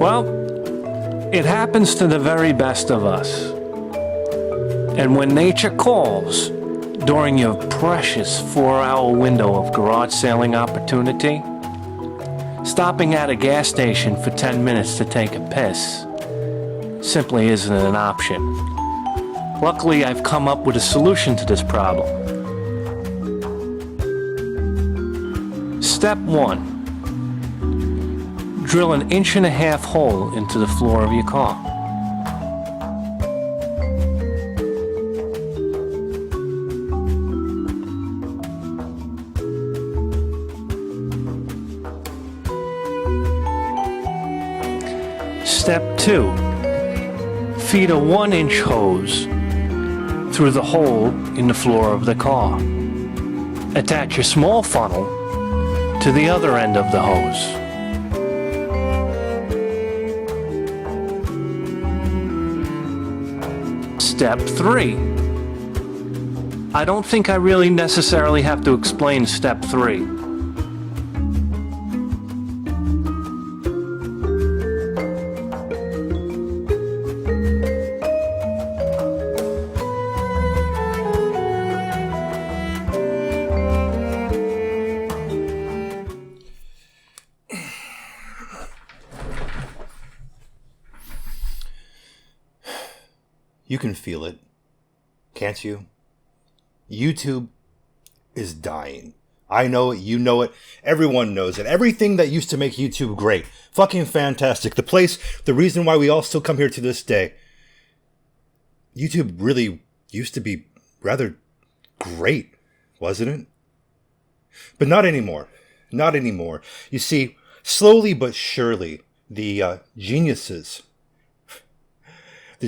Well, it happens to the very best of us. And when nature calls, during your precious 4-hour window of garage sailing opportunity, stopping at a gas station for 10 minutes to take a piss simply isn't an option. Luckily, I've come up with a solution to this problem. Step 1. Drill an 1.5-inch hole into the floor of your car. Step 2. Feed a 1-inch hose through the hole in the floor of the car. Attach a small funnel to the other end of the hose. Step 3. I don't think I really necessarily have to explain step 3. You can feel it, can't you? YouTube is dying. I know it, you know it, everyone knows it. Everything that used to make YouTube great, fucking fantastic. The reason why we all still come here to this day. YouTube really used to be rather great, wasn't it? But not anymore. Not anymore. You see, slowly but surely, the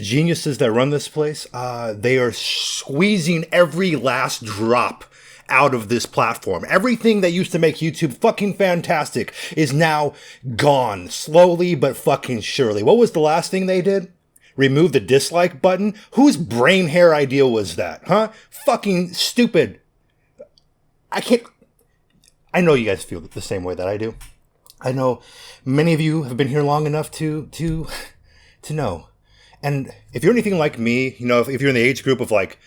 geniuses that run this place, they are squeezing every last drop out of this platform. Everything that used to make YouTube fucking fantastic is now gone, slowly but fucking surely. What was the last thing they did? Remove the dislike button? Whose brain hair idea was that, huh? Fucking stupid. I know you guys feel the same way that I do. I know many of you have been here long enough to know. And if you're anything like me, you know, if you're in the age group of like,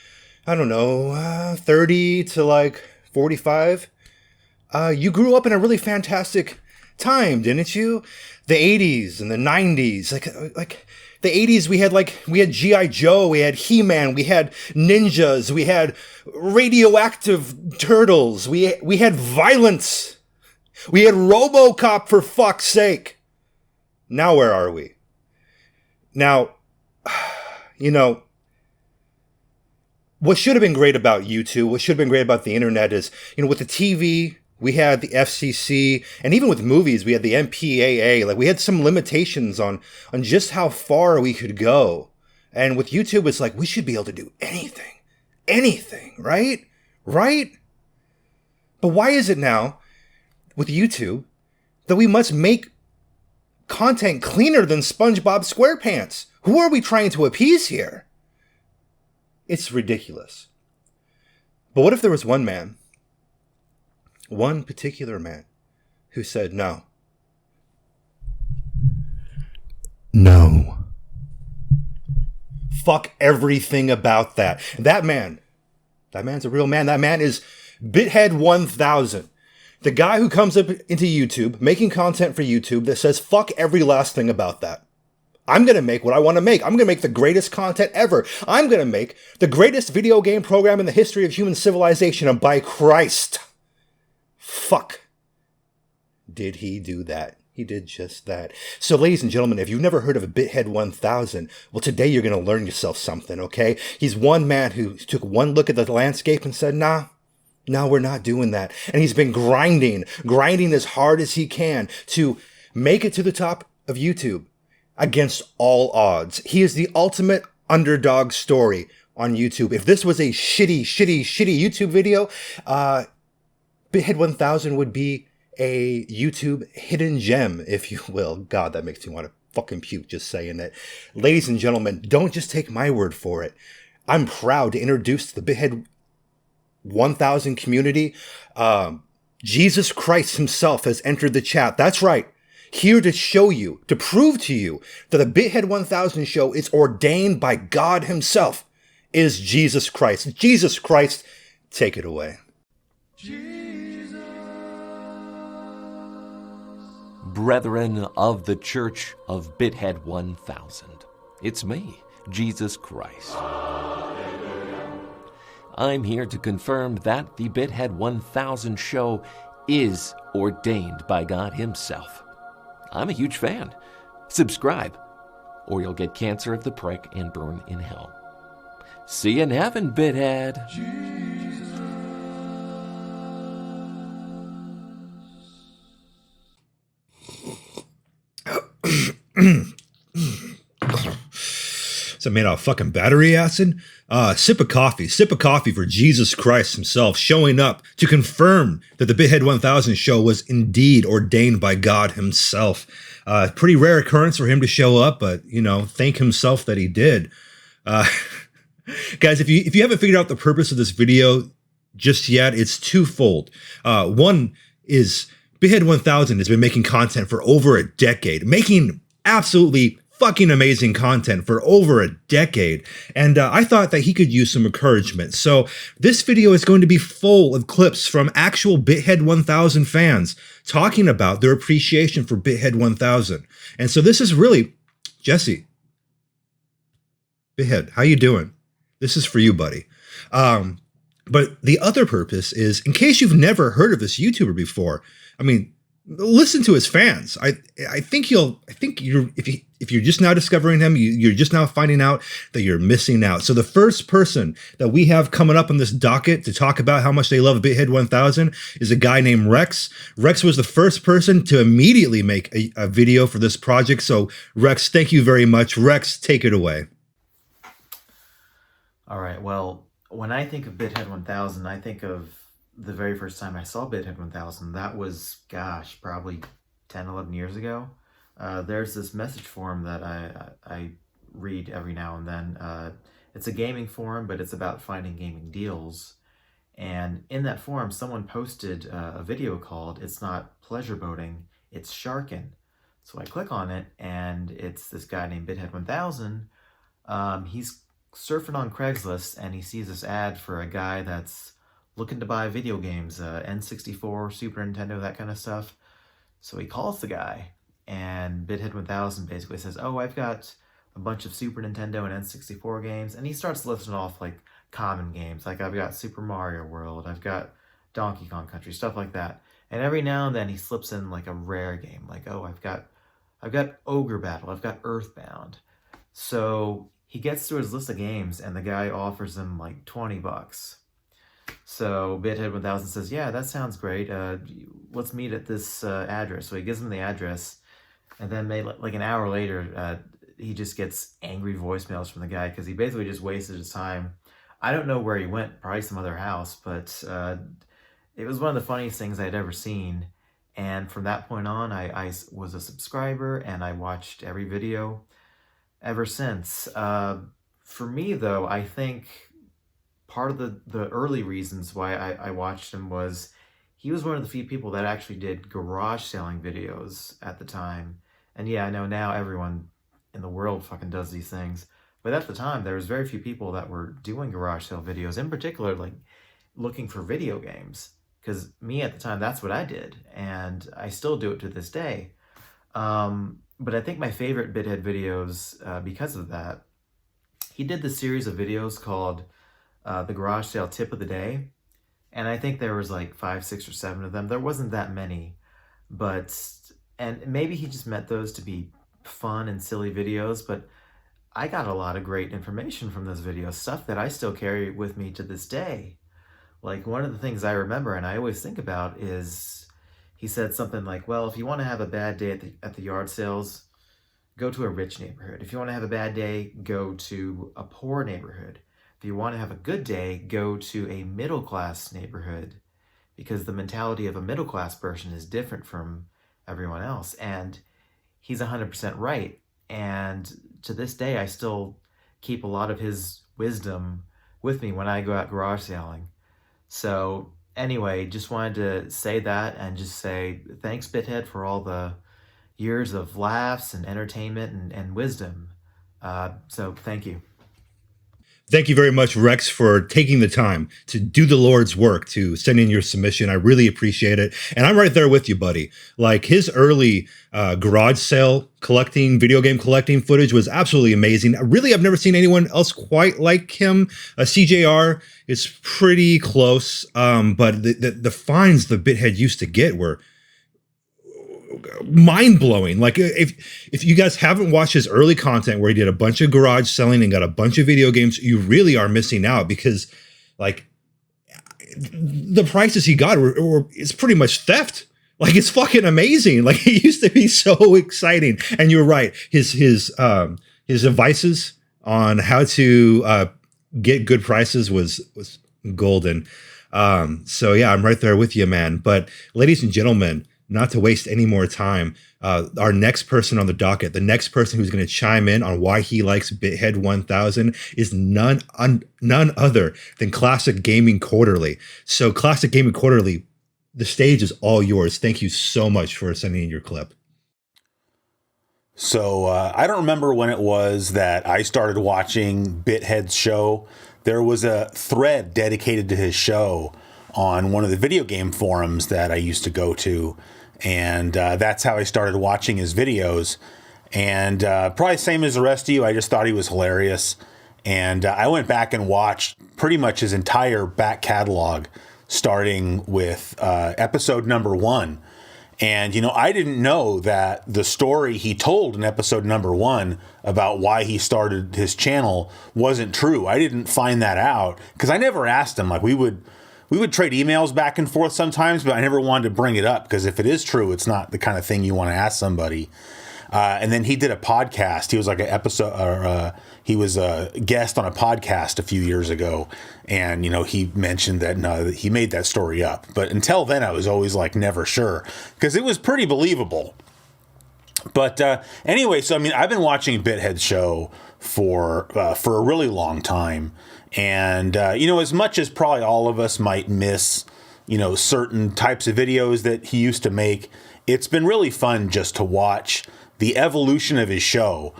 I don't know, 30 to like 45, you grew up in a really fantastic time, didn't you? The 80s and the 90s, like the 80s, we had G.I. Joe, we had He-Man, we had ninjas, we had radioactive turtles, we had violence, we had RoboCop, for fuck's sake. Now where are we? Now, you know, what should have been great about YouTube, what should have been great about the internet is, you know, with the TV, we had the FCC, and even with movies, we had the MPAA. Like, we had some limitations on just how far we could go. And with YouTube, it's like, we should be able to do anything, right? Right? But why is it now, with YouTube, that we must make content cleaner than SpongeBob SquarePants? Who are we trying to appease here? It's ridiculous. But what if there was one particular man, who said no? No. Fuck everything about that. That man's a real man. That man is BitHead1000. The guy who comes up into YouTube, making content for YouTube that says fuck every last thing about that. I'm going to make what I want to make. I'm going to make the greatest content ever. I'm going to make the greatest video game program in the history of human civilization. And by Christ, fuck, did he do that? He did just that. So, ladies and gentlemen, if you've never heard of a BitHead1000, well, today you're going to learn yourself something, okay? He's one man who took one look at the landscape and said, nah, we're not doing that. And he's been grinding as hard as he can to make it to the top of YouTube against all odds. He is the ultimate underdog story on YouTube. If this was a shitty YouTube video, BitHead1000 would be a YouTube hidden gem, if you will. God, that makes me want to fucking puke just saying it. Ladies and gentlemen, don't just take my word for it. I'm proud to introduce the BitHead1000 community. Jesus Christ himself has entered the chat. That's right. here to show you, to prove to you that the BitHead1000 show is ordained by God himself, is Jesus Christ. Jesus Christ, take it away. Brethren of the Church of BitHead 1000, it's me, Jesus Christ. I'm here to confirm that the BitHead 1000 show is ordained by God himself. I'm a huge fan. Subscribe, or you'll get cancer of the prick and burn in hell. See you in heaven, BitHead. Is that made out of fucking battery acid? Sip of coffee for Jesus Christ himself, showing up to confirm that the BitHead 1000 show was indeed ordained by God himself. Pretty rare occurrence for him to show up, but, thank himself that he did. Guys, if you haven't figured out the purpose of this video just yet, it's twofold. One is BitHead 1000 has been making content for over a decade, making absolutely fucking amazing content for over a decade, and I thought that he could use some encouragement. So this video is going to be full of clips from actual BitHead 1000 fans talking about their appreciation for BitHead 1000. And so this is really, Jesse, BitHead, how you doing? This is for you, buddy. But the other purpose is, in case you've never heard of this YouTuber before, listen to his fans. I think if you're just now discovering him, you're just now finding out that you're missing out. So the first person that we have coming up on this docket to talk about how much they love BitHead 1000 is a guy named Rex. Rex was the first person to immediately make a video for this project. So Rex, thank you very much. Rex, take it away. All right. Well, when I think of BitHead 1000, I think of the very first time I saw BitHead 1000. That was, gosh, probably 10, 11 years ago. There's this message forum that I read every now and then. It's a gaming forum, but it's about finding gaming deals. And in that forum, someone posted a video called "It's Not Pleasure Boating, It's Sharkin'." So I click on it, and it's this guy named BitHead 1000. He's surfing on Craigslist, and he sees this ad for a guy that's looking to buy video games, N64, Super Nintendo, that kind of stuff. So he calls the guy, and BitHead 1000 basically says, "Oh, I've got a bunch of Super Nintendo and N64 games," and he starts listing off like common games, like I've got Super Mario World, I've got Donkey Kong Country, stuff like that. And every now and then he slips in like a rare game, like, "Oh, I've got Ogre Battle, I've got Earthbound." So he gets through his list of games, and the guy offers him like $20. So BitHead 1000 says, "Yeah, that sounds great. Let's meet at this address." So he gives him the address, and then like an hour later, he just gets angry voicemails from the guy because he basically just wasted his time. I don't know where he went, probably some other house, but it was one of the funniest things I'd ever seen. And from that point on, I was a subscriber, and I watched every video ever since. For me, though, I think part of the early reasons why I watched him was he was one of the few people that actually did garage selling videos at the time. And yeah, I know now everyone in the world fucking does these things. But at the time, there was very few people that were doing garage sale videos, in particular, like looking for video games. Because me at the time, that's what I did. And I still do it to this day. But I think my favorite BitHead videos, because of that, he did this series of videos called the Garage Sale Tip of the Day. And I think there was like 5, 6, or 7 of them. There wasn't that many. And maybe he just meant those to be fun and silly videos, but I got a lot of great information from those videos, stuff that I still carry with me to this day. Like, one of the things I remember and I always think about is he said something like, "Well, if you want to have a bad day at the yard sales, go to a rich neighborhood. If you want to have a bad day, go to a poor neighborhood. If you want to have a good day, go to a middle-class neighborhood," because the mentality of a middle-class person is different from everyone else. And he's 100% right. And to this day, I still keep a lot of his wisdom with me when I go out garage selling. So anyway, just wanted to say that and just say thanks, BitHead, for all the years of laughs and entertainment and wisdom. So thank you. Thank you very much, Rex, for taking the time to do the Lord's work, to send in your submission. I really appreciate it. And I'm right there with you, buddy. Like, his early garage sale video game collecting footage was absolutely amazing. Really, I've never seen anyone else quite like him. CJR is pretty close, but the finds the BitHead used to get were mind-blowing. Like, if you guys haven't watched his early content where he did a bunch of garage selling and got a bunch of video games, you really are missing out, because like the prices he got were it's pretty much theft. Like, it's fucking amazing. Like, it used to be so exciting. And you're right, his advices on how to get good prices was golden. So yeah, I'm right there with you, man. But ladies and gentlemen, not to waste any more time, our next person on the docket, the next person who's going to chime in on why he likes BitHead 1000 is none other than Classic Gaming Quarterly. So Classic Gaming Quarterly, the stage is all yours. Thank you so much for sending in your clip. So I don't remember when it was that I started watching BitHead's show. There was a thread dedicated to his show on one of the video game forums that I used to go to. And that's how I started watching his videos. And probably same as the rest of you, I just thought he was hilarious. And I went back and watched pretty much his entire back catalog, starting with episode number 1. And, you know, I didn't know that the story he told in episode number 1 about why he started his channel wasn't true. I didn't find that out because I never asked him. Like, we would trade emails back and forth sometimes, but I never wanted to bring it up because if it is true, it's not the kind of thing you want to ask somebody. And then he did a podcast. He was like he was a guest on a podcast a few years ago. And, you know, he mentioned that he made that story up. But until then, I was always like never sure because it was pretty believable. But anyway, so I mean, I've been watching BitHead's show for a really long time. And, you know, as much as probably all of us might miss, you know, certain types of videos that he used to make, it's been really fun just to watch the evolution of his show.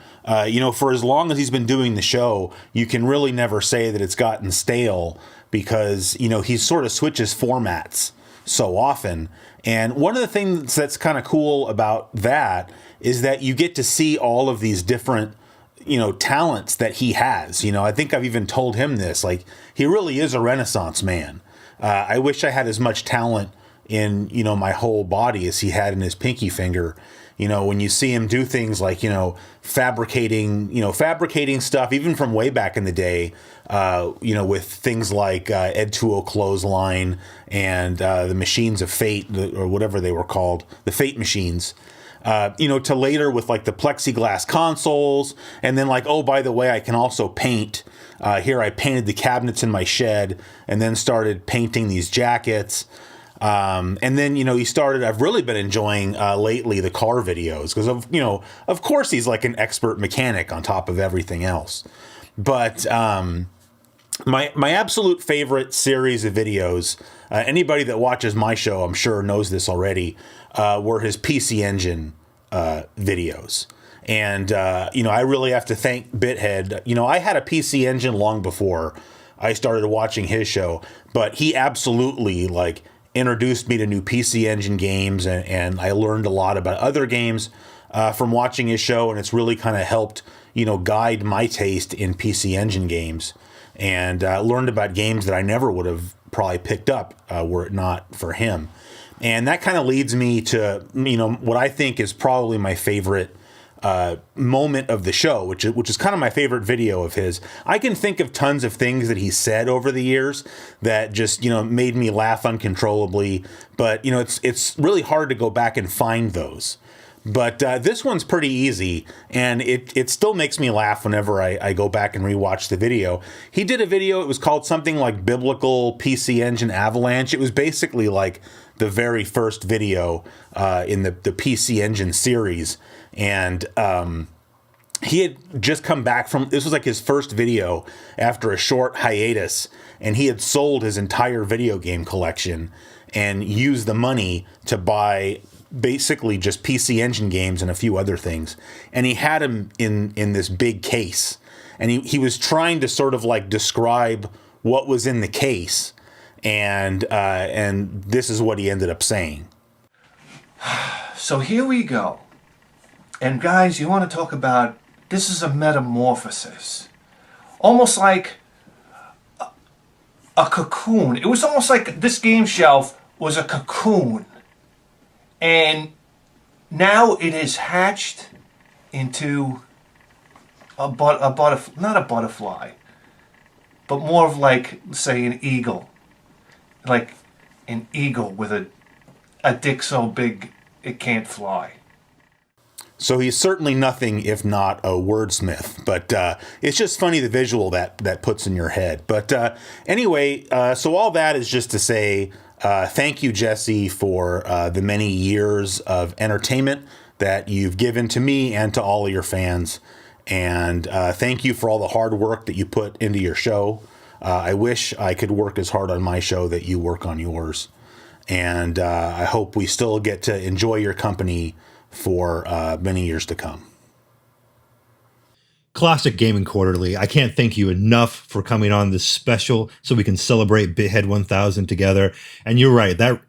You know, for as long as he's been doing the show, you can really never say that it's gotten stale because, you know, he sort of switches formats so often. And one of the things that's kind of cool about that is that you get to see all of these different, you know, talents that he has. You know, I think I've even told him this, like, he really is a Renaissance man. I wish I had as much talent in, you know, my whole body as he had in his pinky finger. You know, when you see him do things like, you know, fabricating stuff, even from way back in the day, you know, with things like Ed 2.0 Clothesline and the Machines of Fate, or whatever they were called, the Fate Machines. You know, to later with like the plexiglass consoles, and then like, oh, by the way, I can also paint. Here I painted the cabinets in my shed, and then started painting these jackets. And then, you know, I've really been enjoying lately the car videos because of course he's like an expert mechanic on top of everything else. But my absolute favorite series of videos, anybody that watches my show, I'm sure knows this already, were his PC Engine videos. And, you know, I really have to thank BitHead. You know, I had a PC Engine long before I started watching his show, but he absolutely, like, introduced me to new PC Engine games, and I learned a lot about other games from watching his show, and it's really kind of helped, you know, guide my taste in PC Engine games, and learned about games that I never would have probably picked up were it not for him. And that kind of leads me to, you know, what I think is probably my favorite moment of the show, which is kind of my favorite video of his. I can think of tons of things that he said over the years that just, you know, made me laugh uncontrollably. But, you know, it's really hard to go back and find those. But this one's pretty easy, and it still makes me laugh whenever I go back and rewatch the video. He did a video, it was called something like Biblical PC Engine Avalanche. It was basically like the very first video in the PC Engine series. And he had just come back from, this was like his first video after a short hiatus, and he had sold his entire video game collection and used the money to buy basically just PC Engine games and a few other things. And he had him in this big case. And he was trying to sort of like describe what was in the case. And this is what he ended up saying. So here we go. And guys, you want to talk about, this is a metamorphosis. Almost like a cocoon. It was almost like this game shelf was a cocoon. And now it is hatched into a butterfly, not a butterfly, but more of like, say, an eagle. Like an eagle with a dick so big it can't fly. So he's certainly nothing if not a wordsmith, but it's just funny the visual that puts in your head. But anyway, so all that is just to say thank you, Jesse, for the many years of entertainment that you've given to me and to all of your fans. And thank you for all the hard work that you put into your show. I wish I could work as hard on my show that you work on yours. And I hope we still get to enjoy your company for many years to come. Classic Gaming Quarterly, I can't thank you enough for coming on this special so we can celebrate BitHead 1000 together. And you're right, that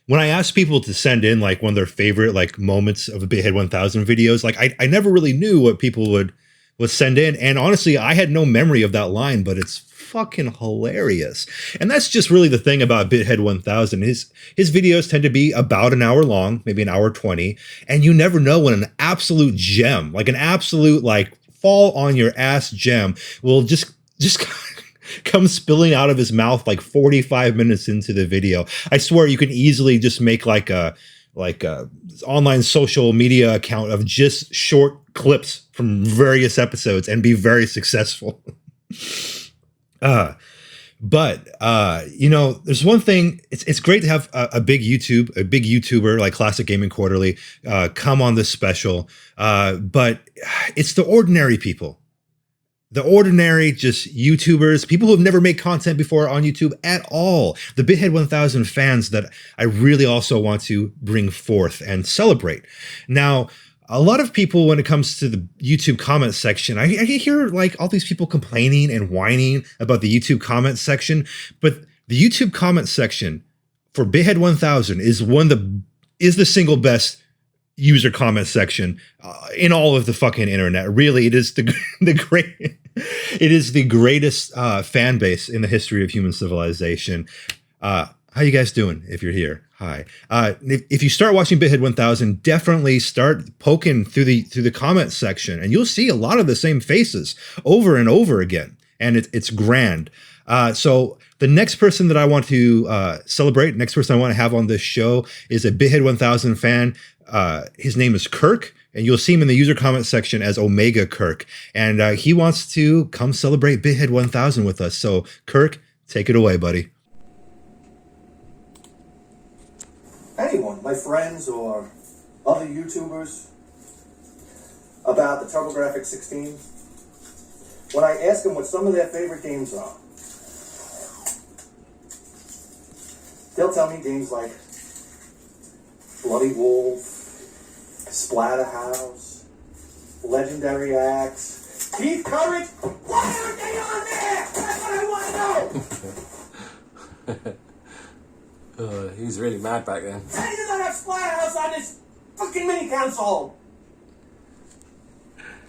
when I asked people to send in like one of their favorite like moments of the BitHead 1000 videos, like I never really knew what people would send in. And honestly, I had no memory of that line, but it's fucking hilarious. And that's just really the thing about BitHead 1000. His videos tend to be about an hour long, maybe an hour 20, and you never know when an absolute gem, like an absolute like fall on your ass gem will just come spilling out of his mouth like 45 minutes into the video. I swear you can easily just make like a online social media account of just short clips from various episodes and be very successful. But you know, there's one thing, it's great to have a big YouTuber like Classic Gaming Quarterly come on this special, but it's the ordinary people, the ordinary just YouTubers, people who have never made content before on YouTube at all, the BitHead 1000 fans that I really also want to bring forth and celebrate. Now, a lot of people, when it comes to the YouTube comment section, I hear like all these people complaining and whining about the YouTube comment section, but the YouTube comment section for BitHead 1000 is the single best user comment section in all of the fucking internet. Really, it is it is the greatest fan base in the history of human civilization. How you guys doing if you're here? Hi. If you start watching BitHead 1000, definitely start poking through the comment section, and you'll see a lot of the same faces over and over again, and it's grand. So the next person that I want to celebrate, next person I want to have on this show is a BitHead 1000 fan. His name is Kirk, and you'll see him in the user comment section as Omega Kirk, and he wants to come celebrate BitHead 1000 with us. So Kirk, take it away, buddy. Anyone, my friends or other YouTubers, about the TurboGrafx 16, when I ask them what some of their favorite games are, they'll tell me games like Bloody Wolf, Splatterhouse, Legendary Axe, Keith Courage. Why aren't they on there? That's what I want to know! He was really mad back then. Why does not have Splatterhouse on this fucking mini console?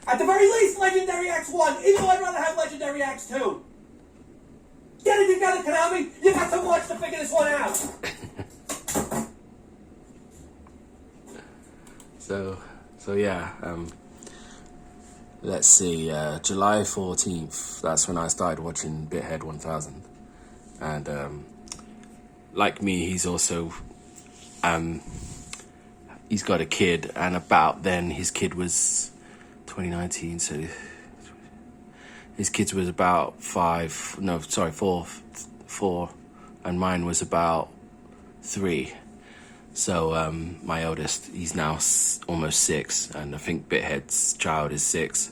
At the very least, Legendary Axe 1, even though I'd rather have Legendary Axe 2. Get it together, Konami! You got so much to figure this one out! So yeah, let's see, July 14th, that's when I started watching BitHead 1000. And like me, he's also, he's got a kid, and about then his kid was 2019, so his kid was about 4, and mine was about 3. So my eldest, he's now almost 6, and I think BitHead's child is 6.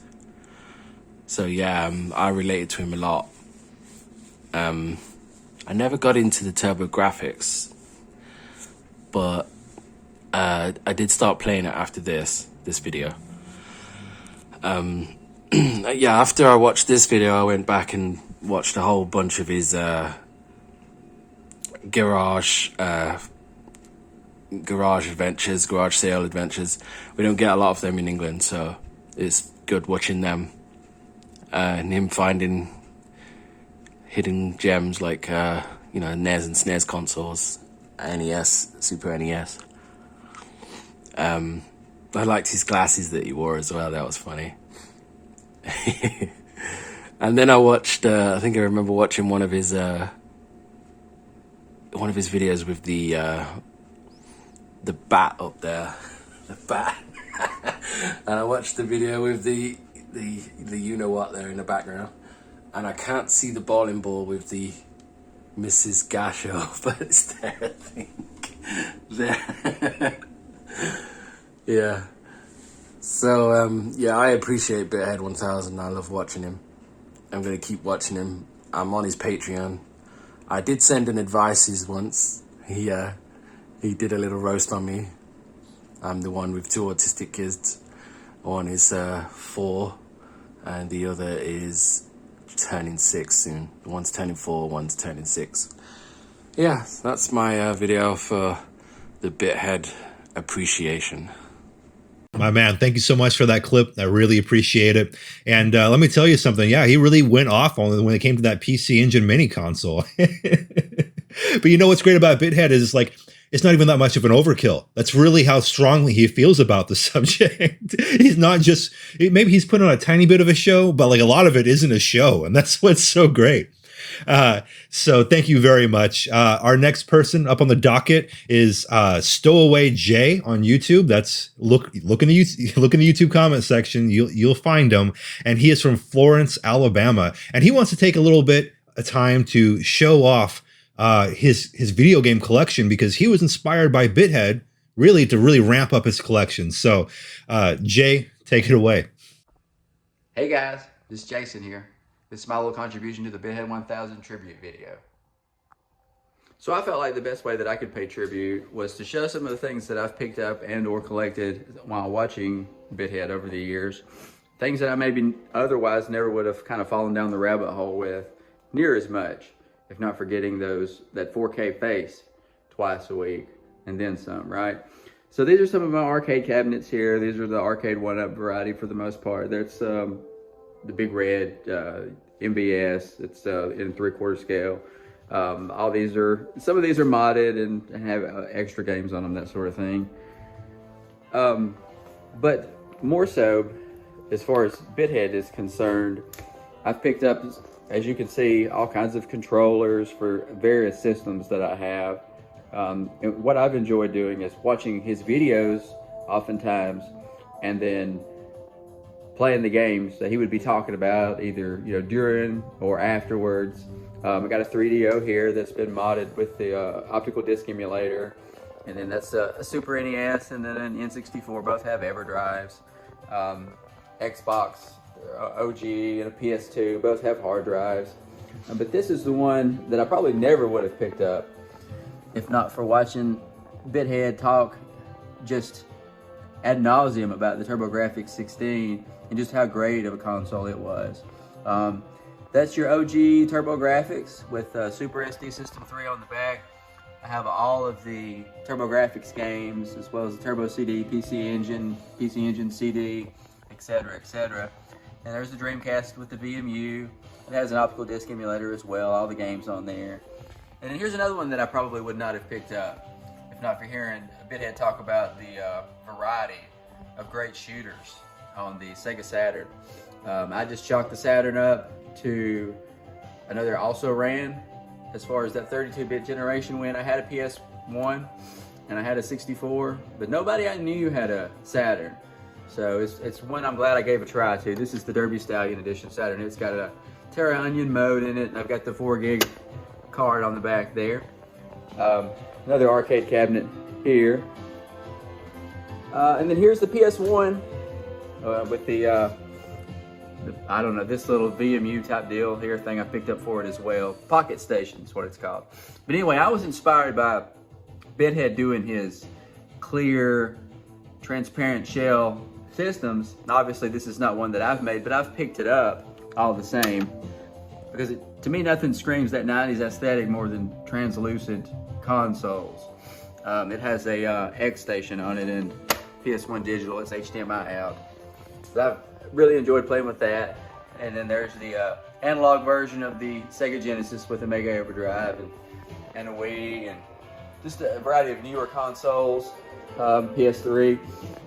So yeah, I related to him a lot. I never got into the TurboGrafx, but I did start playing it after this video. Yeah, after I watched this video, I went back and watched a whole bunch of his garage adventures, garage sale adventures. We don't get a lot of them in England, so it's good watching them and him finding hidden gems like you know, NES and SNES consoles, NES, Super NES. I liked his glasses that he wore as well. That was funny. And then I watched, I think I remember watching one of his videos with the bat up there, the bat. And I watched the video with the you know what there in the background, and I can't see the bowling ball with the Mrs. Gasho, but it's there, I think. There. Yeah. So, yeah, I appreciate BitHead1000. I love watching him. I'm going to keep watching him. I'm on his Patreon. I did send an advices once. He did a little roast on me. I'm the one with 2 autistic kids. One is 4, and the other is turning 6 soon. One's turning 4, one's turning 6. Yeah, that's my video for the BitHead appreciation. My man, thank you so much for that clip. I really appreciate it. And let me tell you something. Yeah, he really went off on it when it came to that PC Engine mini console. But you know what's great about BitHead is like, it's not even that much of an overkill. That's really how strongly he feels about the subject. He's not just, maybe he's put on a tiny bit of a show, but like a lot of it isn't a show. And that's what's so great. So thank you very much. Our next person up on the docket is Stowaway J on YouTube. That's look in the YouTube comment section. You'll find him, and he is from Florence, Alabama, and he wants to take a little bit of time to show off his video game collection because he was inspired by BitHead to really ramp up his collection. So Jay, take it away. Hey guys, this is Jason here. This is my little contribution to the BitHead1000 tribute video. So I felt like the best way that I could pay tribute was to show some of the things that I've picked up and or collected while watching BitHead over the years. Things that I maybe otherwise never would have kind of fallen down the rabbit hole with near as much, if not forgetting that 4K face twice a week and then some, right? So these are some of my arcade cabinets here. These are the arcade 1-up variety for the most part. There's the big red MBS. It's in 3/4 scale. All these are, some of these are modded and have extra games on them, that sort of thing. But more so, as far as BitHead is concerned, I've picked up, as you can see, all kinds of controllers for various systems that I have. And what I've enjoyed doing is watching his videos oftentimes, and then playing the games that he would be talking about either during or afterwards. I got a 3DO here that's been modded with the optical disc emulator, and then that's a Super NES and then an N64. Both have EverDrives. Xbox OG and a PS2 both have hard drives. But this is the one that I probably never would have picked up if not for watching BitHead talk just ad nauseum about the TurboGrafx-16 and just how great of a console it was. That's your OG TurboGrafx with Super SD System 3 on the back. I have all of the TurboGrafx games as well as the Turbo CD, PC Engine CD, etc., etc. And there's the Dreamcast with the VMU. It has an optical disc emulator as well, all the games on there. And then here's another one that I probably would not have picked up if not for hearing BitHead talk about the variety of great shooters on the Sega Saturn. I just chalked the Saturn up to another also ran as far as that 32-bit generation went. I had a PS1 and I had a 64, but nobody I knew had a Saturn. So it's one I'm glad I gave a try to. This is the Derby Stallion Edition Saturn. It's got a Terra Onion mode in it, and I've got the 4 gig card on the back there. Another arcade cabinet here. And then here's the PS1 with the I don't know, this little VMU type deal here thing I picked up for it as well. Pocket Station is what it's called. But anyway, I was inspired by BitHead doing his clear, transparent shell systems. Obviously, this is not one that I've made, but I've picked it up all the same because to me, nothing screams that 90s aesthetic more than translucent consoles. It has a X station on it and PS1 digital. It's HDMI out. So I've really enjoyed playing with that. And then there's the analog version of the Sega Genesis with a Mega Overdrive and a Wii and just a variety of newer consoles, PS3.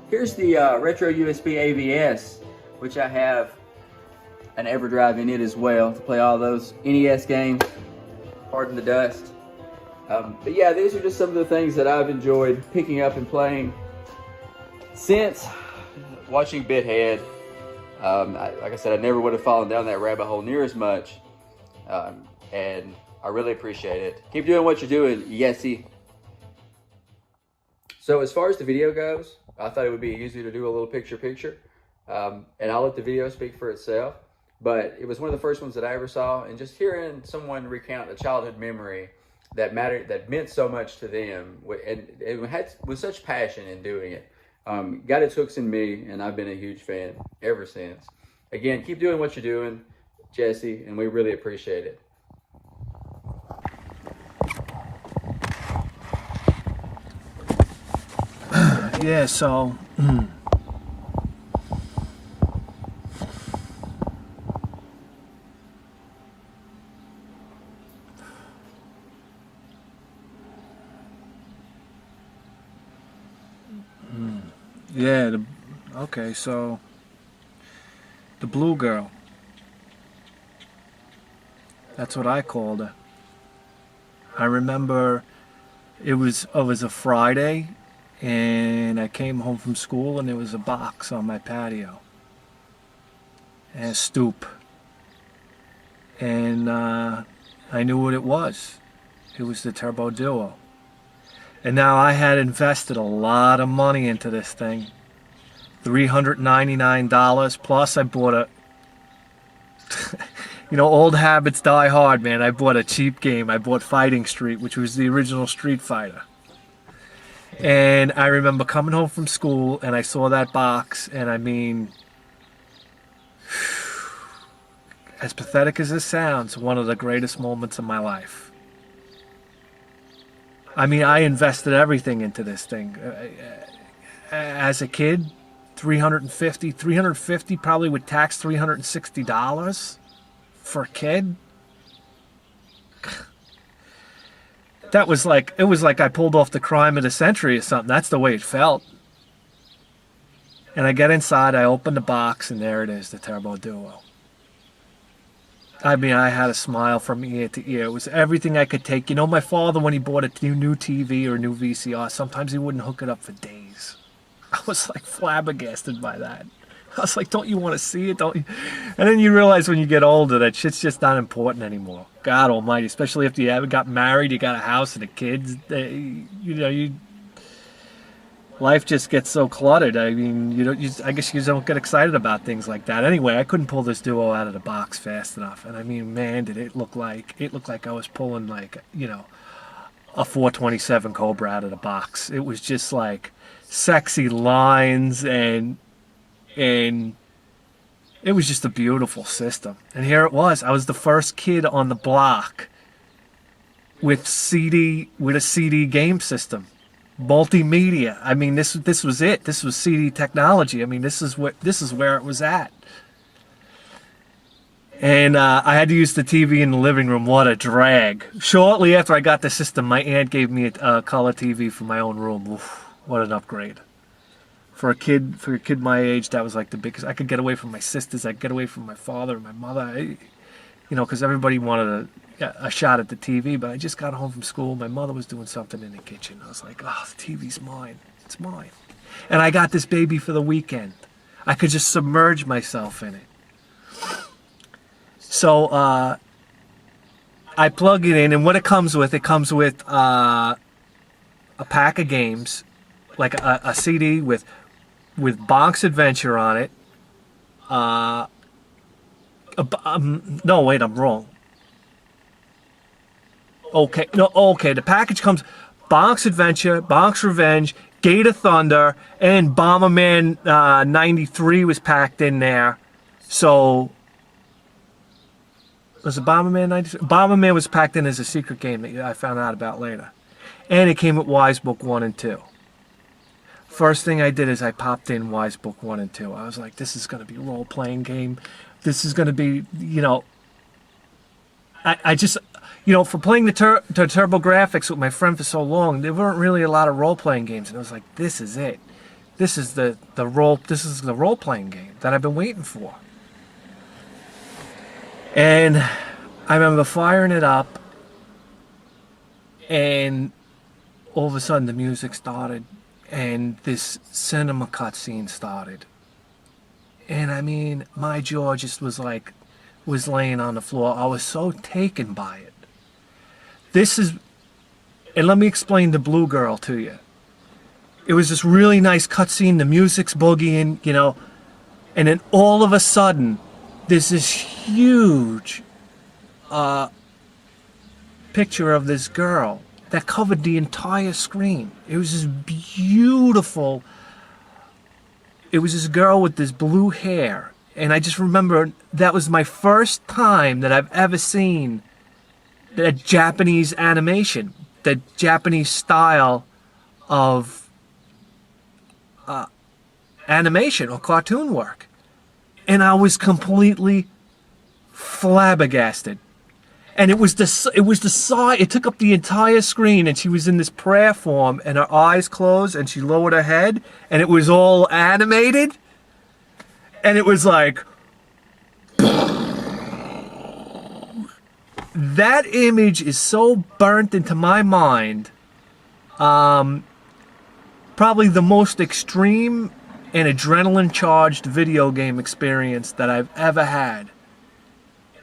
Here's the retro USB AVS, which I have an Everdrive in it as well to play all those NES games. Pardon the dust. But yeah, these are just some of the things that I've enjoyed picking up and playing since watching BitHead. Like I said, I never would have fallen down that rabbit hole near as much. And I really appreciate it. Keep doing what you're doing, Yesy. So as far as the video goes, I thought it would be easier to do a little picture-picture. And I'll let the video speak for itself. But it was one of the first ones that I ever saw. And just hearing someone recount a childhood memory that mattered, that meant so much to them, and it had with such passion in doing it, got its hooks in me, and I've been a huge fan ever since. Again, keep doing what you're doing, Jesse, and we really appreciate it. Yeah, so yeah, okay, so the blue girl. That's what I called her. I remember it was a Friday, and I came home from school, and there was a box on my patio, and a stoop, and I knew what it was. It was the Turbo Duo. And now I had invested a lot of money into this thing. $399 plus I bought a you know, old habits die hard, man. I bought a cheap game. I bought Fighting Street, which was the original Street Fighter. And I remember coming home from school and I saw that box, and I mean, as pathetic as this sounds, one of the greatest moments of my life. I mean, I invested everything into this thing. As a kid, $350 probably with tax, $360 for a kid. That was like, it was like I pulled off the crime of the century or something. That's the way it felt. And I get inside, I open the box, and there it is, the Turbo Duo. I mean, I had a smile from ear to ear. It was everything I could take. You know, my father, when he bought a new TV or a new VCR, sometimes he wouldn't hook it up for days. I was like flabbergasted by that. I was like, don't you want to see it? Don't you? And then you realize when you get older that shit's just not important anymore. God almighty, especially if you haven't got married, you got a house and the kids. Life just gets so cluttered. I mean, I guess you just don't get excited about things like that. Anyway, I couldn't pull this Duo out of the box fast enough. And I mean, man, did it look like I was pulling like, you know, a 427 Cobra out of the box. It was just like sexy lines, and it was just a beautiful system. And here it was. I was the first kid on the block with a CD game system. Multimedia. I mean, this was it. This was CD technology. I mean, this is where it was at. And I had to use the TV in the living room. What a drag! Shortly after I got the system, my aunt gave me a color TV for my own room. Oof, what an upgrade! For a kid my age, that was like the biggest. I could get away from my sisters. I could get away from my father and my mother. You know, because everybody wanted a shot at the TV, but I just got home from school. My mother was doing something in the kitchen. I was like, oh, the TV's mine. It's mine. And I got this baby for the weekend. I could just submerge myself in it. So I plug it in, and what it comes with a pack of games, like a CD with Bonk's Adventure on it. No, wait, I'm wrong. Okay, the package comes Bonk's Adventure, Bonk's Revenge, Gate of Thunder, and Bomberman 93 was packed in there. So, was it Bomberman 93? Bomberman was packed in as a secret game that I found out about later. And it came with Wise Book 1 and 2. First thing I did is I popped in Wise Book 1 and 2. I was like, this is going to be a role-playing game. This is going to be, you know... I just... You know, for playing the TurboGrafx with my friend for so long, there weren't really a lot of role-playing games. And I was like, this is it. This is the role-playing game that I've been waiting for. And I remember firing it up, and all of a sudden the music started, and this cinema cutscene started. And I mean, my jaw just was laying on the floor. I was so taken by it. This is, and let me explain the Blue Girl to you. It was this really nice cutscene, the music's boogieing, you know, and then all of a sudden, there's this huge picture of this girl that covered the entire screen. It was this beautiful, it was this girl with this blue hair, and I just remember that was my first time that I've ever seen the Japanese animation, the Japanese style of animation or cartoon work. And I was completely flabbergasted. And it was the side, it took up the entire screen, and she was in this prayer form, and her eyes closed, and she lowered her head, and it was all animated. And it was like, that image is so burnt into my mind. Probably the most extreme and adrenaline-charged video game experience that I've ever had.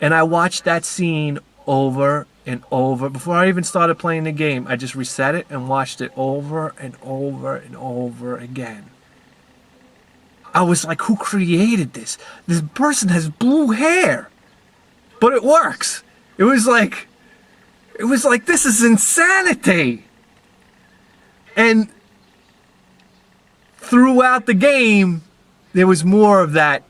And I watched that scene over and over. Before I even started playing the game, I just reset it and watched it over and over and over again. I was like, who created this? This person has blue hair, but it works. It was like, this is insanity. And throughout the game, there was more of that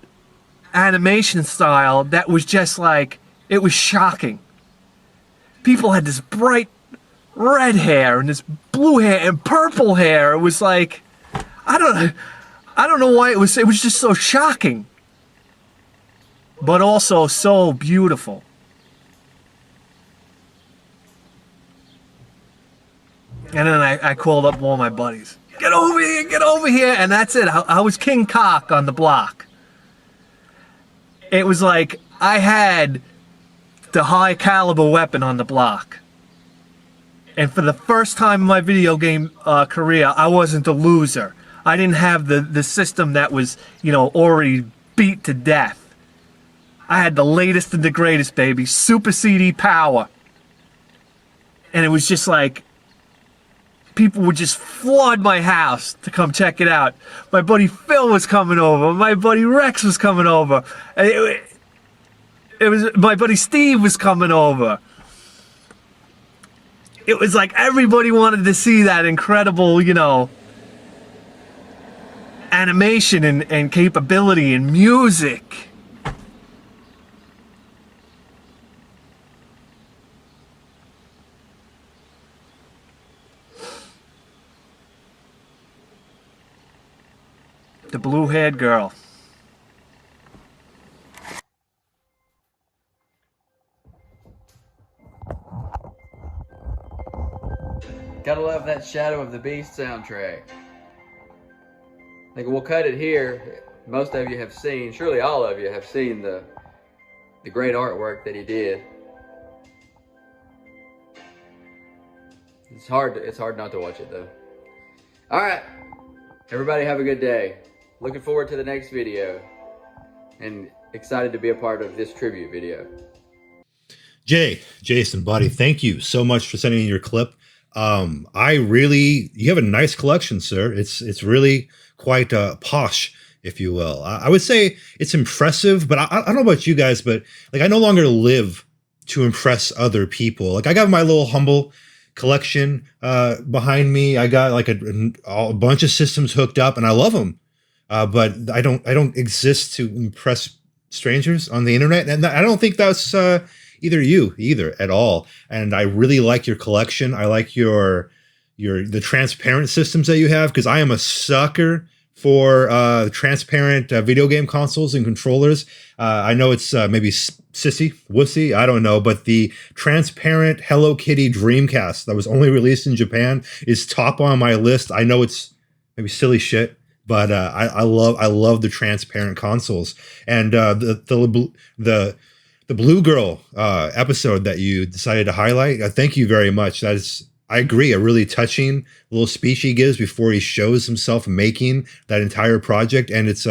animation style that was just like, it was shocking. People had this bright red hair and this blue hair and purple hair. It was like, I don't know why it was just so shocking, but also so beautiful. And then I called up all my buddies. Get over here, and that's it. I was King Cock on the block. It was like I had the high caliber weapon on the block. And for the first time in my video game career, I wasn't a loser. I didn't have the system that was, you know, already beat to death. I had the latest and the greatest, baby. Super CD power. And it was just like, people would just flood my house to come check it out. My buddy Phil was coming over. My buddy Rex was coming over. It was my buddy Steve was coming over. It was like everybody wanted to see that incredible, you know, animation and capability and music. The blue-haired girl. Gotta love that Shadow of the Beast soundtrack. I think we'll cut it here. Most of you have seen, surely all of you have seen the great artwork that he did. It's hard not to watch it though. All right, everybody have a good day. Looking forward to the next video and excited to be a part of this tribute video. Jason, buddy, thank you so much for sending in your clip. You have a nice collection, sir. It's really quite posh, if you will. I would say it's impressive, but I don't know about you guys, but like I no longer live to impress other people. Like I got my little humble collection behind me. I got like a bunch of systems hooked up, and I love them. But I don't exist to impress strangers on the internet, and I don't think that's either you either at all. And I really like your collection. I like the transparent systems that you have, because I am a sucker for transparent video game consoles and controllers. I know it's maybe wussy, I don't know, but the transparent Hello Kitty Dreamcast that was only released in Japan is top on my list. I know it's maybe silly shit, but I love the transparent consoles. And the Blue Girl episode that you decided to highlight, thank you very much. That is, I agree, a really touching little speech he gives before he shows himself making that entire project, and it's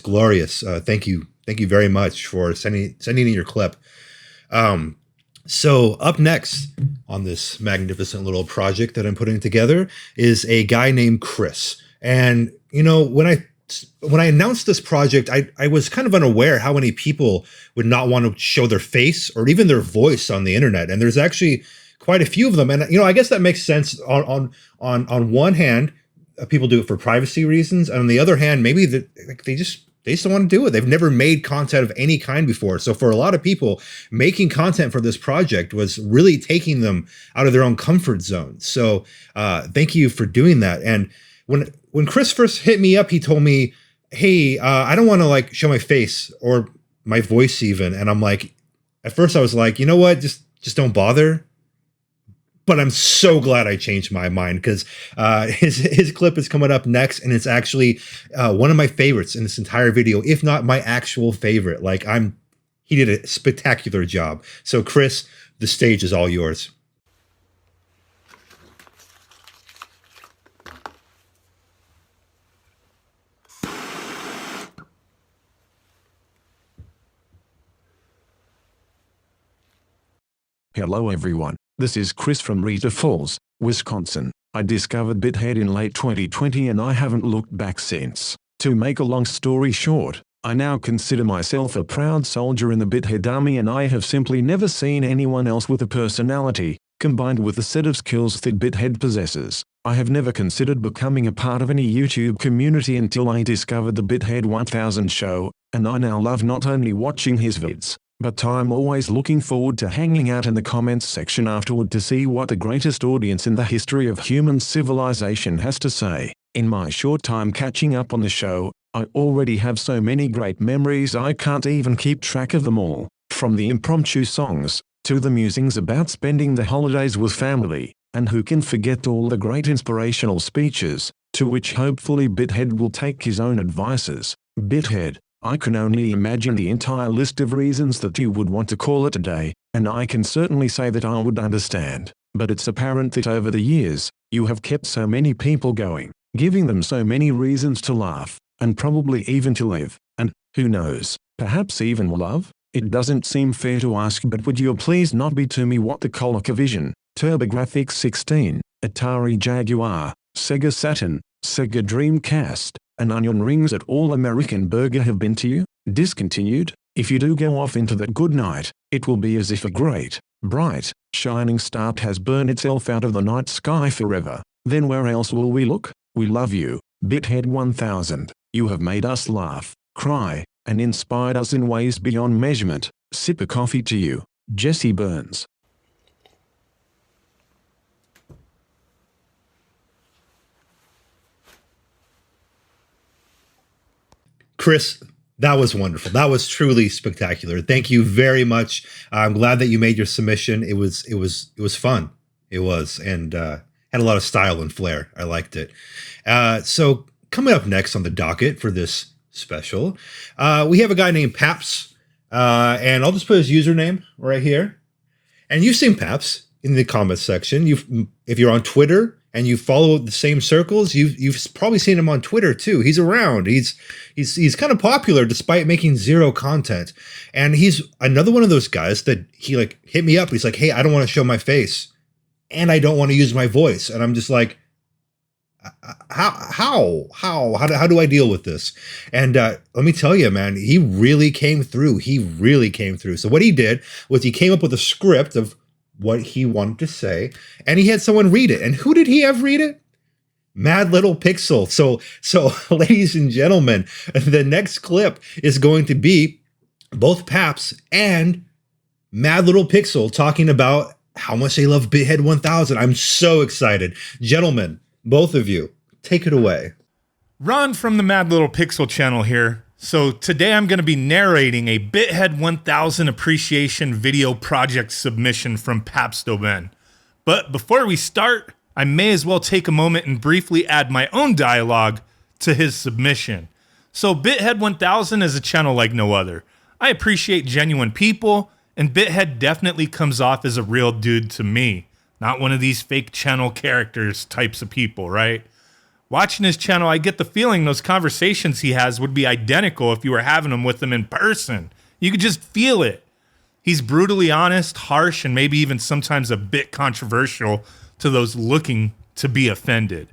glorious. Thank you very much for sending in your clip. So up next on this magnificent little project that I'm putting together is a guy named Chris. And you know, when I announced this project, I was kind of unaware how many people would not want to show their face or even their voice on the internet, and there's actually quite a few of them. And, you know, I guess that makes sense. On one hand, people do it for privacy reasons. And on the other hand, maybe they just don't want to do it. They've never made content of any kind before. So for a lot of people, making content for this project was really taking them out of their own comfort zone. So thank you for doing that. And when Chris first hit me up, he told me, hey, I don't want to like show my face or my voice even. And I'm like, at first I was like, you know what, just don't bother. But I'm so glad I changed my mind, because his clip is coming up next, and it's actually one of my favorites in this entire video, if not my actual favorite. Like he did a spectacular job. So Chris, the stage is all yours. Hello everyone, this is Chris from Rita Falls, Wisconsin. I discovered BitHead in late 2020 and I haven't looked back since. To make a long story short, I now consider myself a proud soldier in the BitHead army, and I have simply never seen anyone else with a personality, combined with the set of skills that BitHead possesses. I have never considered becoming a part of any YouTube community until I discovered the BitHead 1000 show, and I now love not only watching his vids, but I'm always looking forward to hanging out in the comments section afterward to see what the greatest audience in the history of human civilization has to say. In my short time catching up on the show, I already have so many great memories I can't even keep track of them all. From the impromptu songs, to the musings about spending the holidays with family, and who can forget all the great inspirational speeches, to which hopefully BitHead will take his own advices. BitHead, I can only imagine the entire list of reasons that you would want to call it a day, and I can certainly say that I would understand. But it's apparent that over the years, you have kept so many people going, giving them so many reasons to laugh, and probably even to live, and, who knows, perhaps even love? It doesn't seem fair to ask, but would you please not be to me what the ColecoVision, TurboGrafx 16, Atari Jaguar, Sega Saturn, Sega Dreamcast, and onion rings at All American Burger have been to you? Discontinued? If you do go off into that good night, it will be as if a great, bright, shining star has burned itself out of the night sky forever. Then where else will we look? We love you, BitHead 1000. You have made us laugh, cry, and inspired us in ways beyond measurement. Sip a coffee to you, Jesse Burns. Chris, that was wonderful. That was truly spectacular. Thank you very much. I'm glad that you made your submission. It was fun. It was, and had a lot of style and flair. I liked it. So coming up next on the docket for this special, we have a guy named Paps, and I'll just put his username right here. And you've seen Paps in the comments section. If you're on Twitter and you follow the same circles, you've probably seen him on Twitter too. He's around. He's kind of popular despite making zero content. And he's another one of those guys that he like hit me up. He's like, hey, I don't want to show my face and I don't want to use my voice. And I'm just like, how do I deal with this? And let me tell you, man, he really came through. So what he did was he came up with a script of what he wanted to say, and he had someone read it. And who did he have read it? MadLittlePixel. So, ladies and gentlemen, the next clip is going to be both Paps and MadLittlePixel talking about how much they love BitHead1000. I'm so excited. Gentlemen, both of you, take it away. Ron from the MadLittlePixel channel here. So today I'm going to be narrating a BitHead1000 appreciation video project submission from Papstoben. But before we start, I may as well take a moment and briefly add my own dialogue to his submission. So BitHead1000 is a channel like no other. I appreciate genuine people, and BitHead definitely comes off as a real dude to me. Not one of these fake channel characters types of people, right? Watching his channel, I get the feeling those conversations he has would be identical if you were having them with him in person. You could just feel it. He's brutally honest, harsh, and maybe even sometimes a bit controversial to those looking to be offended.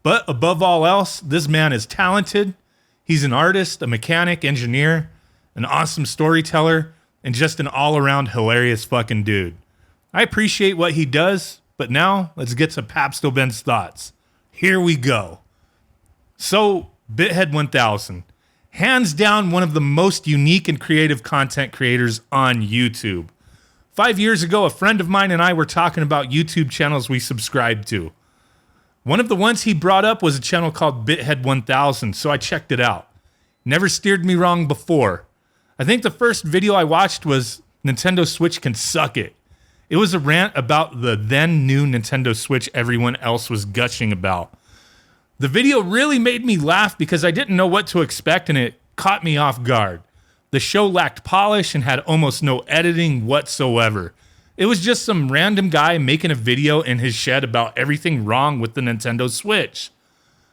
But above all else, this man is talented. He's an artist, a mechanic, engineer, an awesome storyteller, and just an all-around hilarious fucking dude. I appreciate what he does, but now let's get to Papstoben's thoughts. Here we go. So, BitHead1000, hands down one of the most unique and creative content creators on YouTube. 5 years ago, a friend of mine and I were talking about YouTube channels we subscribed to. One of the ones he brought up was a channel called BitHead1000, so I checked it out. Never steered me wrong before. I think the first video I watched was Nintendo Switch Can Suck It. It was a rant about the then new Nintendo Switch everyone else was gushing about. The video really made me laugh because I didn't know what to expect and it caught me off guard. The show lacked polish and had almost no editing whatsoever. It was just some random guy making a video in his shed about everything wrong with the Nintendo Switch.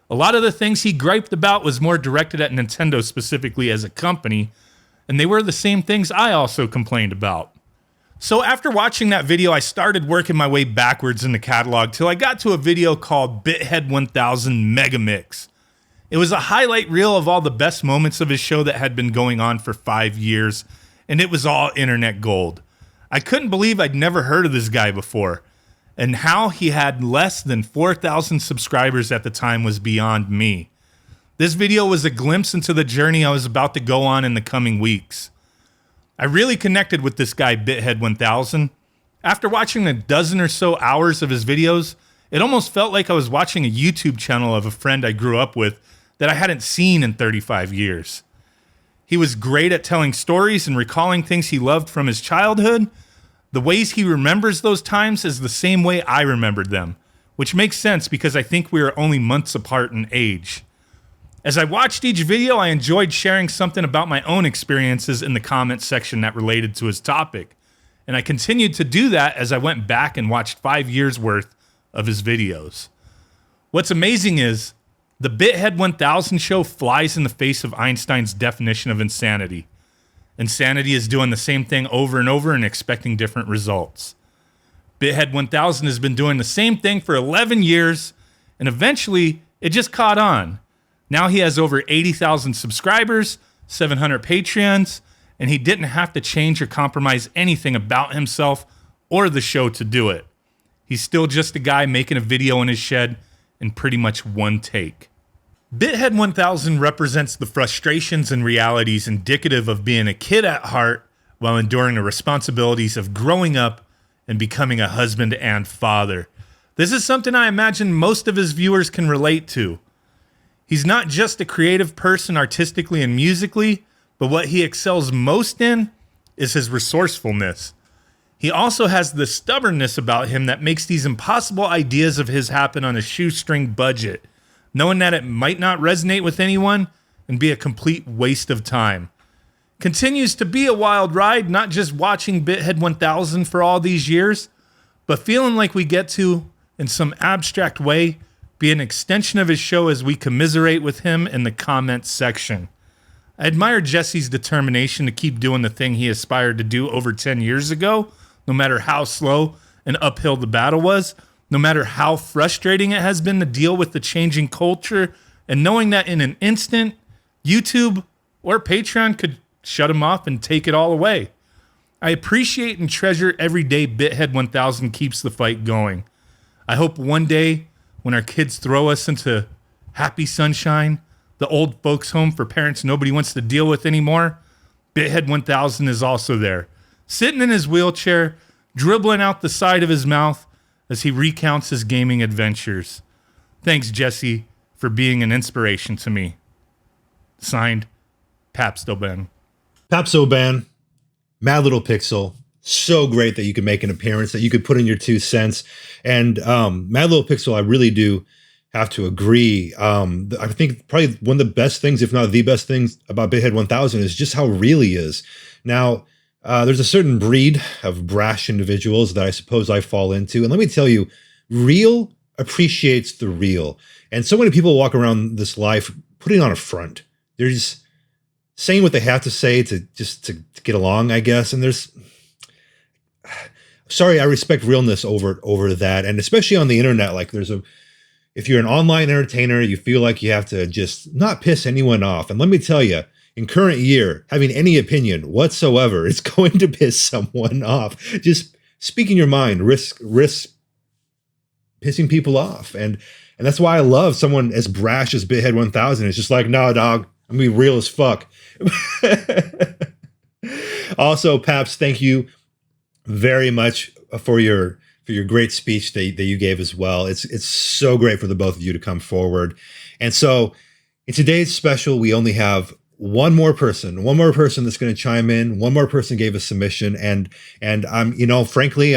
A lot of the things he griped about was more directed at Nintendo specifically as a company, and they were the same things I also complained about. So after watching that video, I started working my way backwards in the catalog till I got to a video called BitHead1000 Megamix. It was a highlight reel of all the best moments of his show that had been going on for 5 years, and it was all internet gold. I couldn't believe I'd never heard of this guy before, and how he had less than 4,000 subscribers at the time was beyond me. This video was a glimpse into the journey I was about to go on in the coming weeks. I really connected with this guy, BitHead1000. After watching a dozen or so hours of his videos, it almost felt like I was watching a YouTube channel of a friend I grew up with that I hadn't seen in 35 years. He was great at telling stories and recalling things he loved from his childhood. The ways he remembers those times is the same way I remembered them, which makes sense because I think we are only months apart in age. As I watched each video, I enjoyed sharing something about my own experiences in the comments section that related to his topic, and I continued to do that as I went back and watched 5 years worth of his videos. What's amazing is, the BitHead1000 show flies in the face of Einstein's definition of insanity. Insanity is doing the same thing over and over and expecting different results. BitHead1000 has been doing the same thing for 11 years, and eventually it just caught on. Now he has over 80,000 subscribers, 700 Patreons, and he didn't have to change or compromise anything about himself or the show to do it. He's still just a guy making a video in his shed in pretty much one take. BitHead1000 represents the frustrations and realities indicative of being a kid at heart while enduring the responsibilities of growing up and becoming a husband and father. This is something I imagine most of his viewers can relate to. He's not just a creative person artistically and musically, but what he excels most in is his resourcefulness. He also has the stubbornness about him that makes these impossible ideas of his happen on a shoestring budget, knowing that it might not resonate with anyone and be a complete waste of time. Continues to be a wild ride, not just watching BitHead1000 for all these years, but feeling like we get to, in some abstract way, be an extension of his show as we commiserate with him in the comments section. I admire Jesse's determination to keep doing the thing he aspired to do over 10 years ago, no matter how slow and uphill the battle was, no matter how frustrating it has been to deal with the changing culture, and knowing that in an instant, YouTube or Patreon could shut him off and take it all away. I appreciate and treasure every day BitHead1000 keeps the fight going. I hope one day when our kids throw us into Happy Sunshine, the old folks home for parents nobody wants to deal with anymore, BitHead1000 is also there, sitting in his wheelchair, dribbling out the side of his mouth as he recounts his gaming adventures. Thanks, Jesse, for being an inspiration to me. Signed, Papstoben. Papstoben, MadLittlePixel, so great that you could make an appearance, that you could put in your 2 cents. And MadLittlePixel, I really do have to agree. I think probably one of the best things, if not the best things about BitHead1000 is just how real he is. Now, there's a certain breed of brash individuals that I suppose I fall into. And let me tell you, real appreciates the real. And so many people walk around this life putting on a front. They're just saying what they have to say to get along, I guess. And sorry, I respect realness over that. And especially on the internet, like if you're an online entertainer, you feel like you have to just not piss anyone off. And let me tell you, in current year, having any opinion whatsoever is going to piss someone off. Just speaking your mind, risk pissing people off. And that's why I love someone as brash as BitHead1000. It's just like, nah, dog, I'm gonna be real as fuck. Also, Paps, thank you very much for your great speech that you gave as well. It's so great for the both of you to come forward. And so in today's special, we only have one more person that's going to chime in. One more person gave a submission, and I'm, frankly,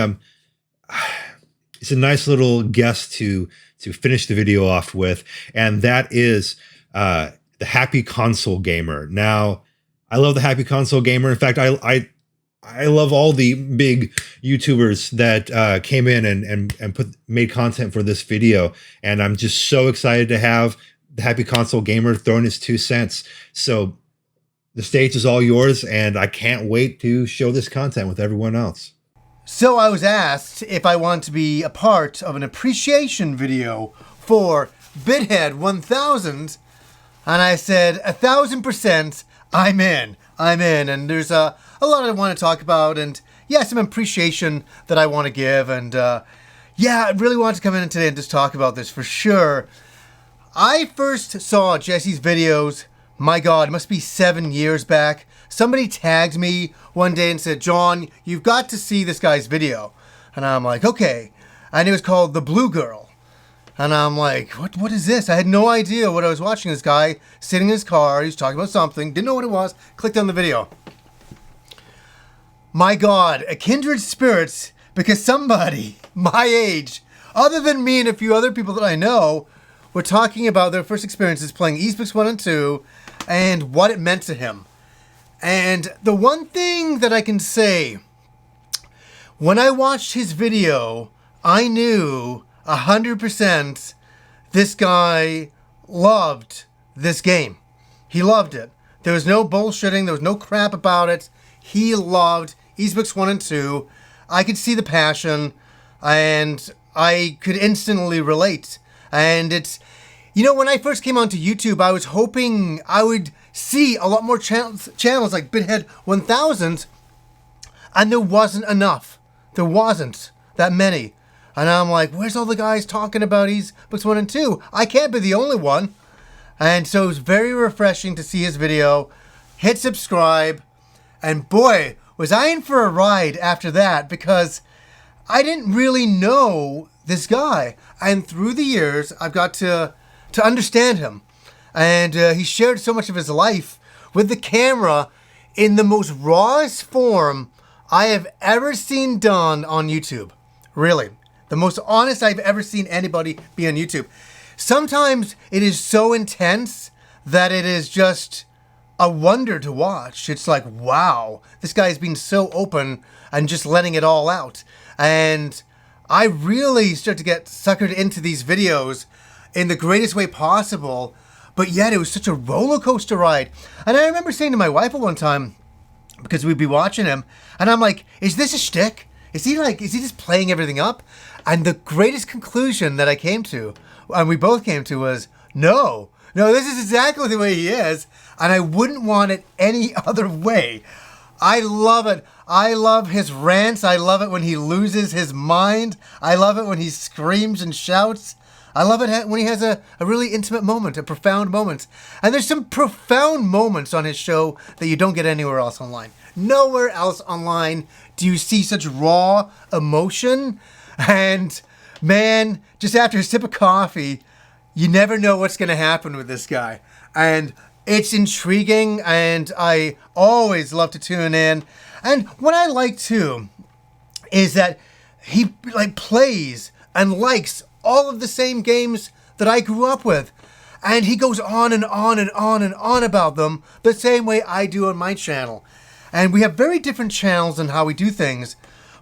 it's a nice little guest to finish the video off with, and that is the HappyConsoleGamer. Now, I love the HappyConsoleGamer. In fact, I love all the big YouTubers that came in and made content for this video, and I'm just so excited to have the HappyConsoleGamer throwing his 2 cents. So the stage is all yours, and I can't wait to show this content with everyone else. So I was asked if I want to be a part of an appreciation video for BitHead1000, and I said 1,000% I'm in. And there's a lot I want to talk about, and yeah, some appreciation that I want to give, and yeah, I really want to come in today and just talk about this for sure. I first saw Jesse's videos, my God, it must be 7 years back. Somebody tagged me one day and said, John, you've got to see this guy's video. And I'm like, okay. And it was called The Blue Girl. And I'm like, what is this? I had no idea what I was watching. This guy sitting in his car, he was talking about something, didn't know what it was, clicked on the video. My God, a kindred spirits, because somebody my age, other than me and a few other people that I know, were talking about their first experiences playing eSports 1 and 2 and what it meant to him. And the one thing that I can say, when I watched his video, I knew 100% this guy loved this game. He loved it. There was no bullshitting. There was no crap about it. He loved eSports 1 and 2. I could see the passion, and I could instantly relate. And it's, when I first came onto YouTube, I was hoping I would see a lot more channels like BitHead1000, and there wasn't enough. There wasn't that many. And I'm like, where's all the guys talking about eSports 1 and 2? I can't be the only one. And so it was very refreshing to see his video, hit subscribe, and boy, was I in for a ride after that, because I didn't really know this guy. And through the years, I've got to understand him. And he shared so much of his life with the camera in the most rawest form I have ever seen done on YouTube. Really. The most honest I've ever seen anybody be on YouTube. Sometimes it is so intense that it is just a wonder to watch. It's like, wow, this guy's been so open and just letting it all out. And I really start to get suckered into these videos in the greatest way possible. But yet it was such a roller coaster ride. And I remember saying to my wife at one time, because we'd be watching him, and I'm like, is this a shtick? Is he just playing everything up? And the greatest conclusion that I came to, and we both came to, was, no, this is exactly the way he is, and I wouldn't want it any other way. I love it. I love his rants. I love it when he loses his mind. I love it when he screams and shouts. I love it when he has a really intimate moment, a profound moment. And there's some profound moments on his show that you don't get anywhere else online. Nowhere else online do you see such raw emotion. And man, just after a sip of coffee, you never know what's going to happen with this guy. And it's intriguing, and I always love to tune in. And what I like too is that he like plays and likes all of the same games that I grew up with. And he goes on and on and on and on about them the same way I do on my channel. And we have very different channels in how we do things,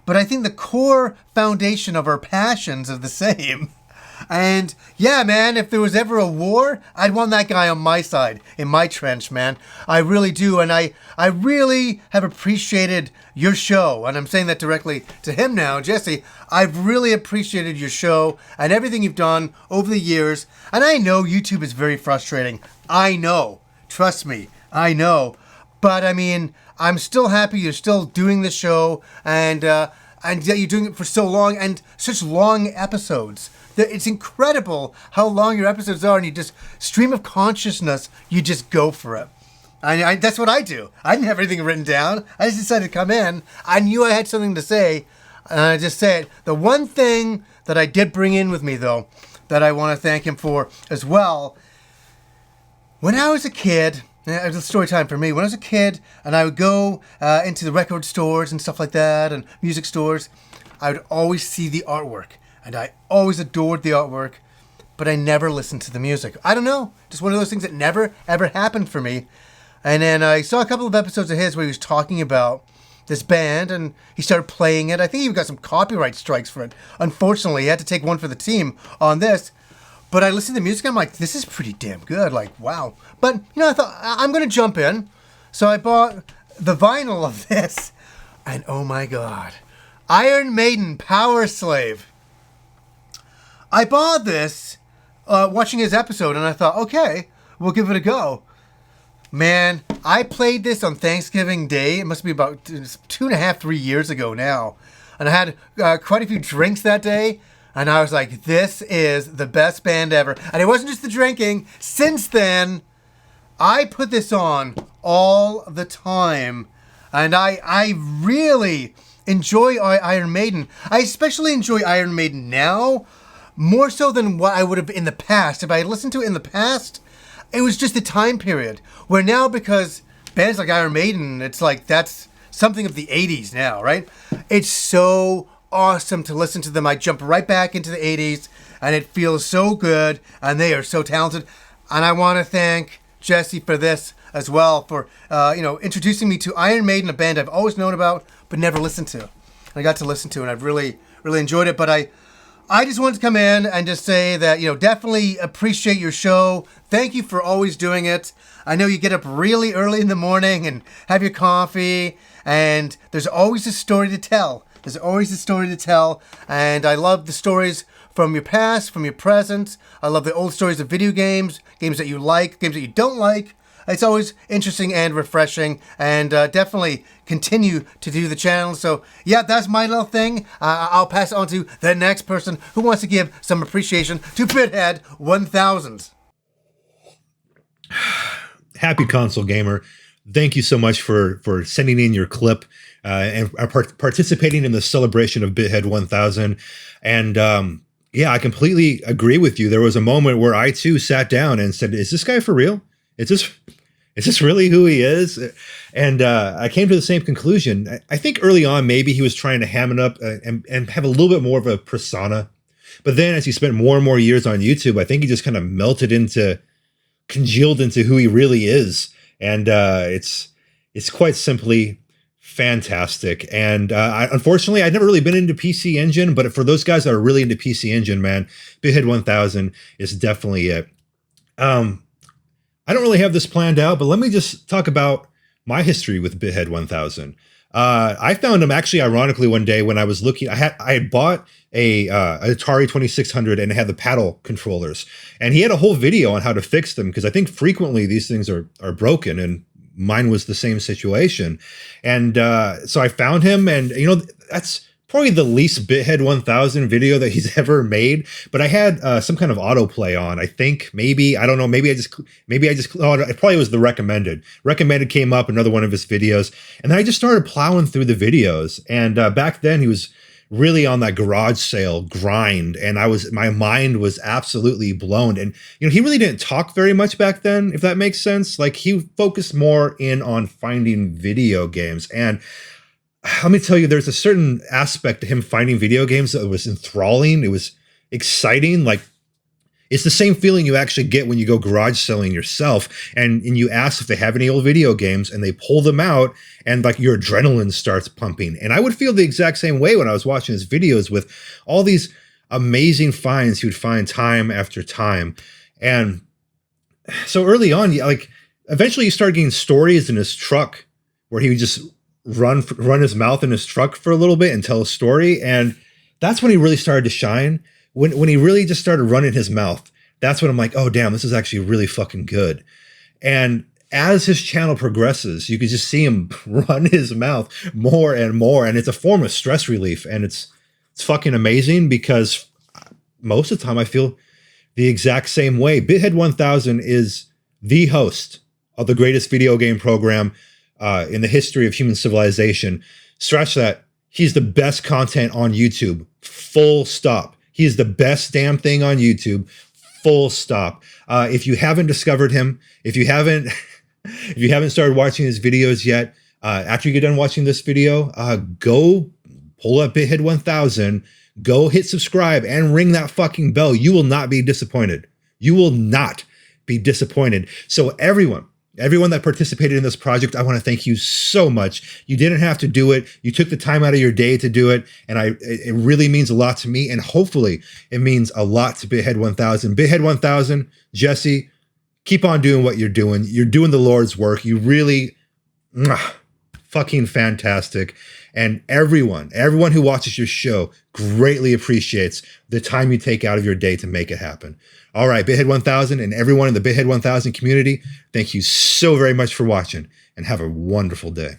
but I think the core foundation of our passions are the same. And yeah, man, if there was ever a war, I'd want that guy on my side, in my trench, man. I really do. And I really have appreciated your show. And I'm saying that directly to him now, Jesse. I've really appreciated your show and everything you've done over the years. And I know YouTube is very frustrating. I know. Trust me. I know. But I mean, I'm still happy you're still doing the show and that you're doing it for so long and such long episodes. It's incredible how long your episodes are, and you just stream of consciousness. You just go for it. That's what I do. I didn't have anything written down. I just decided to come in. I knew I had something to say, and I just said it. The one thing that I did bring in with me, though, that I want to thank him for as well. When I was a kid, it was a story time for me. When I was a kid, and I would go into the record stores and stuff like that, and music stores, I would always see the artwork. And I always adored the artwork, but I never listened to the music. I don't know. Just one of those things that never, ever happened for me. And then I saw a couple of episodes of his where he was talking about this band, and he started playing it. I think he got some copyright strikes for it. Unfortunately, he had to take one for the team on this. But I listened to the music, and I'm like, this is pretty damn good. Like, wow. But, you know, I thought, I'm going to jump in. So I bought the vinyl of this. And oh my God. Iron Maiden, Power Slave. I bought this watching his episode, and I thought, okay, we'll give it a go. Man, I played this on Thanksgiving Day. It must be about 2.5, 3 years ago now. And I had quite a few drinks that day, and I was like, this is the best band ever. And it wasn't just the drinking. Since then, I put this on all the time, and I really enjoy Iron Maiden. I especially enjoy Iron Maiden now, more so than what I would have in the past. If I had listened to it in the past, it was just the time period. Where now, because bands like Iron Maiden, it's like that's something of the 80s now, right? It's so awesome to listen to them. I jump right back into the 80s, and it feels so good, and they are so talented. And I want to thank Jesse for this as well, for introducing me to Iron Maiden, a band I've always known about, but never listened to. And I got to listen to, and I've really, really enjoyed it. But I just wanted to come in and just say that, definitely appreciate your show. Thank you for always doing it. I know you get up really early in the morning and have your coffee, and there's always a story to tell. There's always a story to tell, and I love the stories from your past, from your present. I love the old stories of video games, games that you like, games that you don't like. It's always interesting and refreshing, and definitely continue to do the channel. So yeah, that's my little thing. I'll pass it on to the next person who wants to give some appreciation to BitHead1000. HappyConsoleGamer, thank you so much for sending in your clip and participating in the celebration of BitHead1000. And yeah, I completely agree with you. There was a moment where I too sat down and said, is this guy for real? Is this really who he is? And I came to the same conclusion. I think early on, maybe he was trying to ham it up and have a little bit more of a persona. But then as he spent more and more years on YouTube, I think he just kind of congealed into who he really is. And it's quite simply fantastic. And unfortunately, I've never really been into PC Engine, but for those guys that are really into PC Engine, man, BitHead1000 is definitely it. I don't really have this planned out, but let me just talk about my history with BitHead1000. I found him actually, ironically, one day when I was looking. I had bought an Atari 2600 and it had the paddle controllers, and he had a whole video on how to fix them because I think frequently these things are broken, and mine was the same situation. And so I found him, and that's probably the least BitHead 1000 video that he's ever made. But I had some kind of autoplay on. I think maybe, I don't know, maybe I just oh, it probably was the recommended. Recommended came up, another one of his videos, and then I just started plowing through the videos. And back then he was really on that garage sale grind, and my mind was absolutely blown. And he really didn't talk very much back then, if that makes sense. Like, he focused more in on finding video games. And let me tell you, there's a certain aspect to him finding video games that was enthralling. It was exciting. Like, it's the same feeling you actually get when you go garage selling yourself and you ask if they have any old video games, and they pull them out, and like your adrenaline starts pumping. And I would feel the exact same way when I was watching his videos with all these amazing finds he would find time after time. And so early on, like, eventually you start getting stories in his truck where he would just run his mouth in his truck for a little bit and tell a story. And that's when he really started to shine. When he really just started running his mouth, that's when I'm like, oh, damn, this is actually really fucking good. And as his channel progresses, you can just see him run his mouth more and more. And it's a form of stress relief. And it's fucking amazing, because most of the time I feel the exact same way. BitHead 1000 is the host of the greatest video game program in the history of human civilization. Scratch that. He's the best content on YouTube. Full stop. He is the best damn thing on YouTube. Full stop. If you haven't discovered him, if you haven't started watching his videos yet, after you get done watching this video, go pull up BitHead 1000, go hit subscribe and ring that fucking bell. You will not be disappointed. You will not be disappointed. So everyone that participated in this project, I want to thank you so much. You didn't have to do it. You took the time out of your day to do it. And it really means a lot to me. And hopefully it means a lot to BitHead 1000. BitHead 1000, Jesse, keep on doing what you're doing. You're doing the Lord's work. You really, fucking fantastic. And everyone who watches your show greatly appreciates the time you take out of your day to make it happen. All right, BitHead 1000 and everyone in the BitHead 1000 community, thank you so very much for watching, and have a wonderful day.